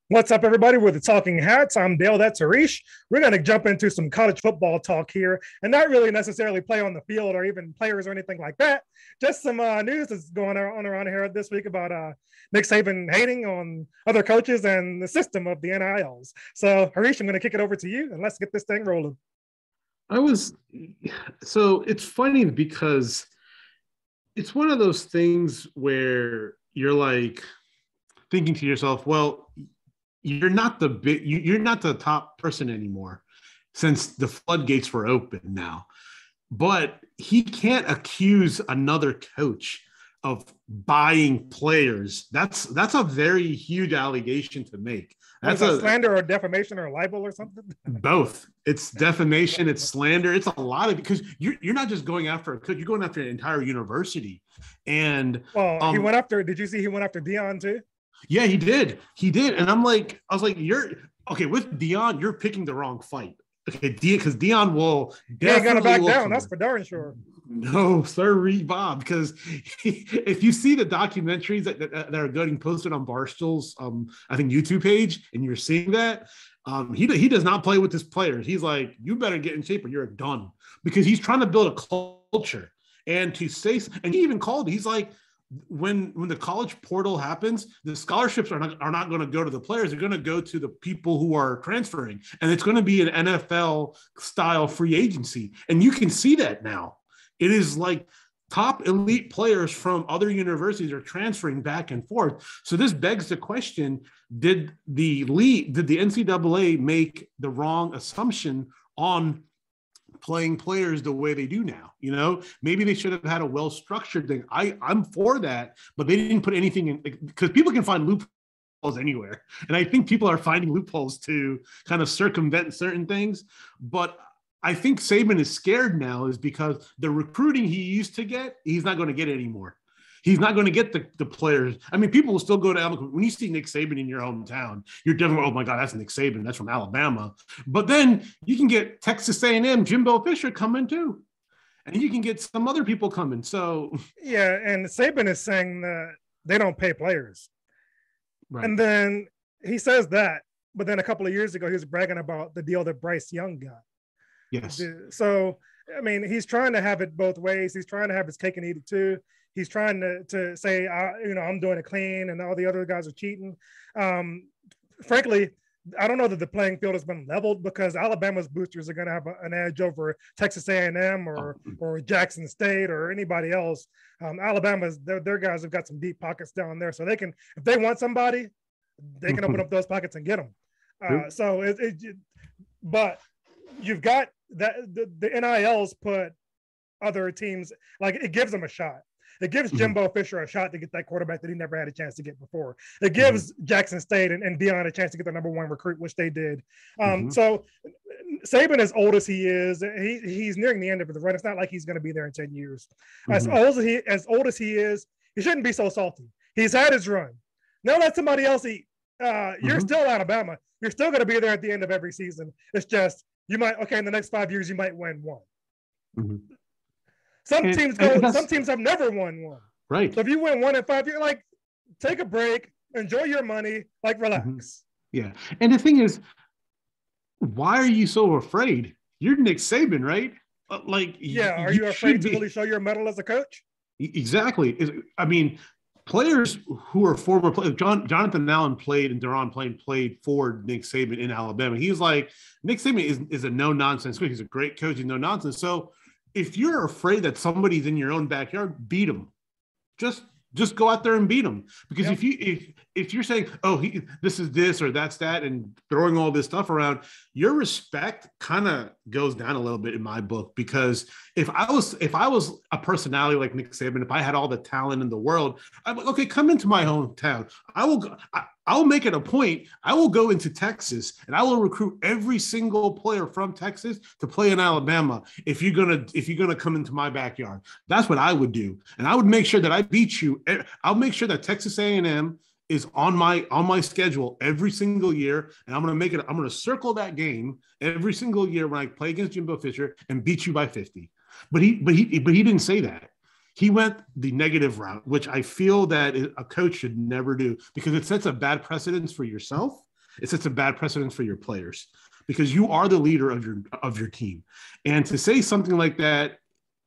What's up, everybody? We're the Talking Hats. I'm Dale. That's Harish. We're going to jump into some college football talk here, and not really necessarily play on the field or even players or anything like that. Just some news that's going on around here this week about Nick Saban hating on other coaches and the system of the NILs. So, Harish, I'm going to kick it over to you, and let's get this thing rolling. So it's funny because it's one of those things where you're like thinking to yourself, well, you're not the top person anymore since the floodgates were open now. But he can't accuse another coach of buying players. That's a very huge allegation to make. That's a slander or defamation or libel or something? Both. It's defamation, it's slander. It's a lot of, because you're not just going after a coach, you're going after an entire university. And he went after, did you see he went after Deion too? Yeah, he did. And I was like, you're okay with Deion. You're picking the wrong fight. Okay, because Deion will. He ain't gonna back down. That's for darn sure. No, sir, Bob. Because if you see the documentaries that are getting posted on Barstool's, I think YouTube page, and you're seeing that, he does not play with his players. He's like, you better get in shape or you're done, because he's trying to build a culture. And to say, and he even called. He's like, when the college portal happens, the scholarships are not going to go to the players. They're going to go to the people who are transferring, and it's going to be an NFL style free agency. And you can see that now. It is like top elite players from other universities are transferring back and forth. So this begs the question: did the NCAA make the wrong assumption on playing players the way they do now? You know, maybe they should have had a well-structured thing. I'm for that, but they didn't put anything in, because people can find loopholes anywhere. And I think people are finding loopholes to kind of circumvent certain things. But I think Saban is scared now is because the recruiting he used to get, he's not going to get anymore. He's not going to get the players. I mean, people will still go to Alabama. When you see Nick Saban in your hometown, you're definitely, oh my God, that's Nick Saban. That's from Alabama. But then you can get Texas A&M, Jimbo Fisher coming too. And you can get some other people coming. So yeah, and Saban is saying that they don't pay players. Right. And then he says that, but then a couple of years ago, he was bragging about the deal that Bryce Young got. Yes. So, I mean, he's trying to have it both ways. He's trying to have his cake and eat it too. He's trying to say, I'm doing it clean and all the other guys are cheating. Frankly, I don't know that the playing field has been leveled, because Alabama's boosters are going to have an edge over Texas A&M or Jackson State or anybody else. Alabama's, their guys have got some deep pockets down there. So they can, if they want somebody, they can open up those pockets and get them. But you've got that the NILs put other teams, like, it gives them a shot. It gives Jimbo Fisher a shot to get that quarterback that he never had a chance to get before. It gives Jackson State and Deion a chance to get their number one recruit, which they did. So Saban, as old as he is, he's nearing the end of the run. It's not like he's going to be there in 10 years. As old as he is, he shouldn't be so salty. He's had his run. Now let somebody else eat. You're still Alabama. You're still going to be there at the end of every season. It's just, you might, in the next 5 years, you might win one. Some teams have never won one. Right. So if you win 1 in 5 years, like, take a break, enjoy your money, like, relax. Yeah. And the thing is, why are you so afraid? You're Nick Saban, right? Are you afraid to really show your mettle as a coach? Exactly. I mean, players who are former players, Jonathan Allen played and Deron played for Nick Saban in Alabama. He's like, Nick Saban is a no-nonsense coach. He's a great coach. He's no-nonsense. So if you're afraid that somebody's in your own backyard, beat them. Just go out there and beat them. Because if you're saying, this is this or that's that, and throwing all this stuff around, your respect kind of goes down a little bit in my book. Because if I was a personality like Nick Saban, if I had all the talent in the world, I'm like, okay, come into my hometown. I'll make it a point. I will go into Texas and I will recruit every single player from Texas to play in Alabama. If you're gonna come into my backyard, that's what I would do, and I would make sure that I beat you. I'll make sure that Texas A&M is on my schedule every single year, and I'm gonna circle that game every single year when I play against Jimbo Fisher and beat you by 50. But he didn't say that. He went the negative route, which I feel that a coach should never do, because it sets a bad precedence for yourself It sets a bad precedent for your players because you are the leader of your team. And to say something like that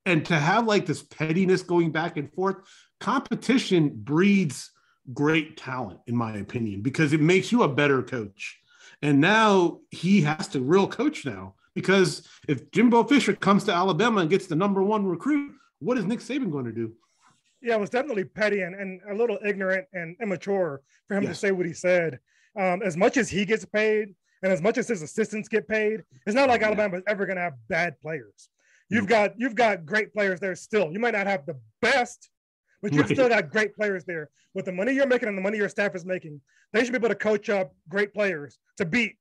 and to have like this pettiness going back and forth, competition breeds great talent, in my opinion, because it makes you a better coach. And now he has to real coach now, because if Jimbo Fisher comes to Alabama and gets the #1 recruit, what is Nick Saban going to do? Yeah, it was definitely petty and a little ignorant and immature for him to say what he said. As much as he gets paid and as much as his assistants get paid, it's not like Alabama is ever going to have bad players. You've got great players there still. You might not have the best, but you've still got great players there. With the money you're making and the money your staff is making, they should be able to coach up great players to beat,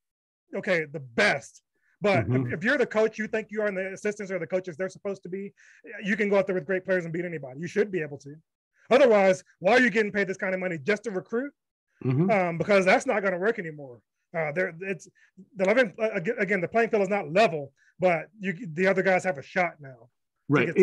the best. But if you're the coach, you think you are, and the assistants are the coaches they're supposed to be, you can go out there with great players and beat anybody. You should be able to. Otherwise, why are you getting paid this kind of money just to recruit? Because that's not going to work anymore. It's again, the playing field is not level, but the other guys have a shot now. Right.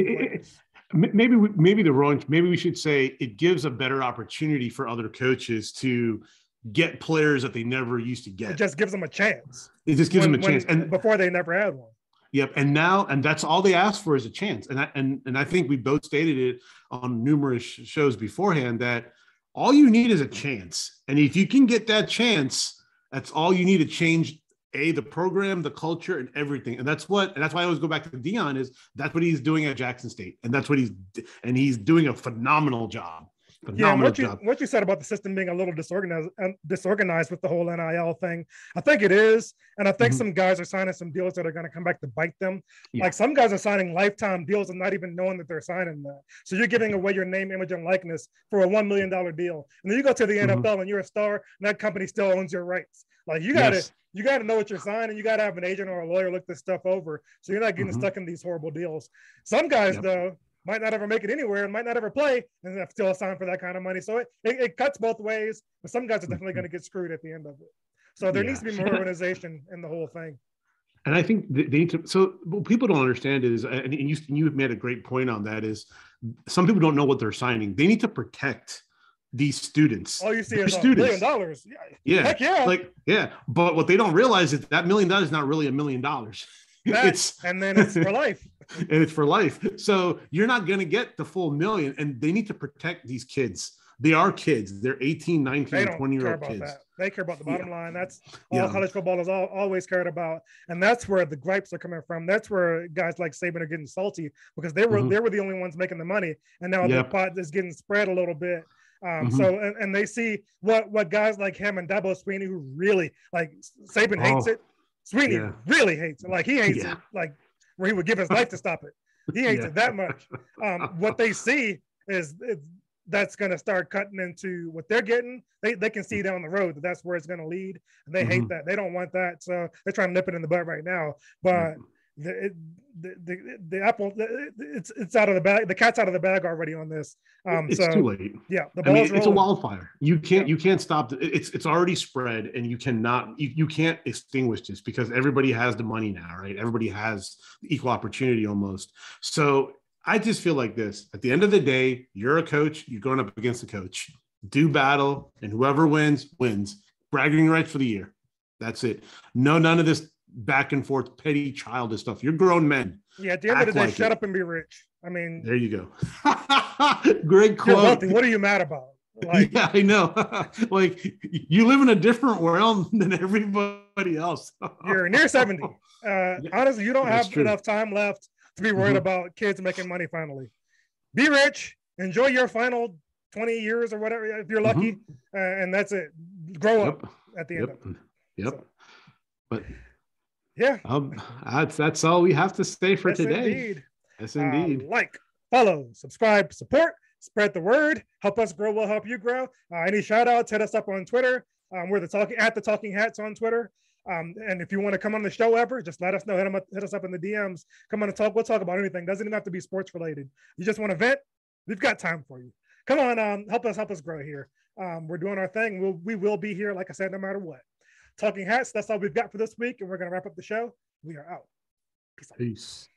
Maybe we should say it gives a better opportunity for other coaches to get players that they never used to get. It just gives them a chance. It just gives them a chance, and before they never had one. Yep. And that's all they ask for is a chance. And I think we both stated it on numerous shows beforehand that all you need is a chance. And if you can get that chance, that's all you need to change the program, the culture, and everything. And that's why I always go back to Deion is that's what he's doing at Jackson State. And that's what he's doing a phenomenal job. What you said about the system being a little disorganized with the whole NIL thing, I think it is. And I think some guys are signing some deals that are going to come back to bite them. Yeah. Like some guys are signing lifetime deals and not even knowing that they're signing that. So you're giving away your name, image, and likeness for a $1 million deal. And then you go to the NFL and you're a star and that company still owns your rights. Like you got to know what you're signing. You got to have an agent or a lawyer look this stuff over. So you're not getting stuck in these horrible deals. Some guys though, might not ever make it anywhere and might not ever play and have still sign for that kind of money. So it cuts both ways, but some guys are definitely going to get screwed at the end of it. So there needs to be more organization in the whole thing. And I think they need to, so what people don't understand is, and you made a great point on that, is some people don't know what they're signing. They need to protect these students. All you see is $1 million. Yeah. Heck yeah. But what they don't realize is that $1 million is not really $1 million. And then it's for life. And it's for life. So you're not going to get the full $1 million, and they need to protect these kids. They are kids. They're 18, 19, 20-year-old kids. That. They care about the bottom line. That's all college football has always cared about. And that's where the gripes are coming from. That's where guys like Saban are getting salty because they were the only ones making the money. And now the pot is getting spread a little bit. So and they see what guys like him and Dabo Sweeney, who really like Saban hates it. Sweeney really hates it. Like he hates it. Like where he would give his life to stop it. He hates it that much. What they see is that's going to start cutting into what they're getting. They can see down the road that that's where it's going to lead. And they hate that. They don't want that. So they're trying to nip it in the butt right now. But the apple, it's out of the bag. The cat's out of the bag already on this. It's too late. Yeah, it's a wildfire. You can't stop it. It's already spread, and you can't extinguish this because everybody has the money now, right? Everybody has equal opportunity almost. So I just feel like this. At the end of the day, you're a coach. You're going up against a coach. Do battle, and whoever wins. Bragging rights for the year. That's it. No, none of this back and forth, petty, childish stuff. You're grown men. Yeah, at the end of the day, shut up and be rich. I mean, there you go. Great quote. You're wealthy. What are you mad about? Like, yeah, I know. Like you live in a different realm than everybody else. You're near 70. Honestly, you don't have enough time left to be worried about kids making money finally. Be rich. Enjoy your final 20 years or whatever, if you're lucky. And that's it. Grow up at the end of it. Yep. So. But yeah, that's all we have to say for today. Indeed. Yes, indeed. Like, follow, subscribe, support, spread the word, help us grow. We'll help you grow. Any shout outs, hit us up on Twitter. We're the Talking Hats on Twitter. And if you want to come on the show ever, just let us know. Hit us up in the DMs. Come on and talk. We'll talk about anything. Doesn't even have to be sports related. You just want to vent? We've got time for you. Come on, help us grow here. We're doing our thing. We will be here, like I said, no matter what. Talking Hats, that's all we've got for this week, and we're going to wrap up the show. We are out. Peace out. Peace.